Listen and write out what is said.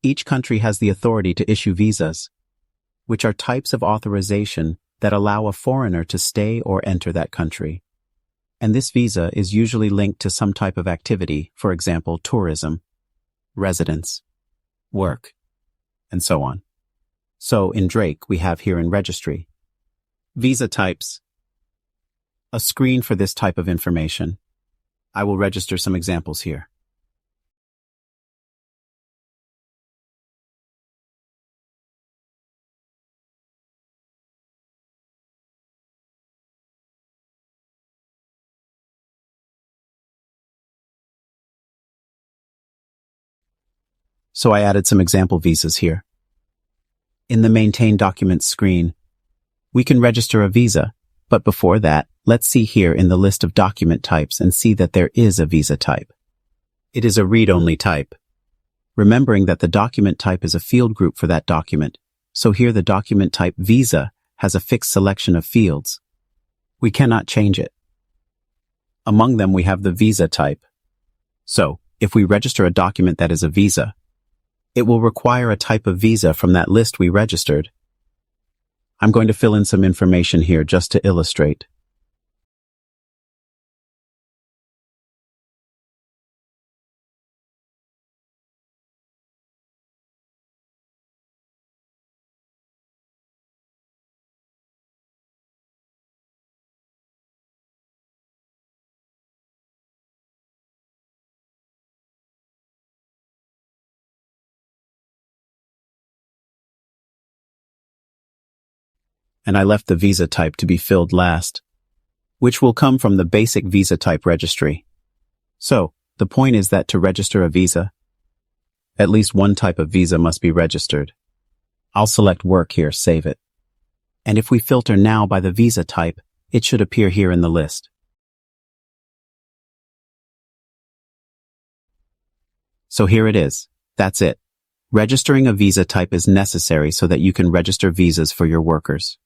Each country has the authority to issue visas, which are types of authorization that allow a foreigner to stay or enter that country. And this visa is usually linked to some type of activity, for example, tourism, residence, work, and so on. So in Drake, we have here in Registry, visa types, a screen for this type of information. I will register some examples here. So I added some example visas here. In the Maintain Documents screen, we can register a visa, but before that, let's see here in the list of document types and see that there is a visa type. It is a read-only type, remembering that the document type is a field group for that document, so here the document type visa has a fixed selection of fields. We cannot change it. Among them we have the visa type. So, if we register a document that is a visa, it will require a type of visa from that list we registered. I'm going to fill in some information here just to illustrate. And I left the visa type to be filled last, which will come from the basic visa type registry. So, the point is that to register a visa, at least one type of visa must be registered. I'll select work here, save it. And if we filter now by the visa type, it should appear here in the list. So here it is. That's it. Registering a visa type is necessary so that you can register visas for your workers.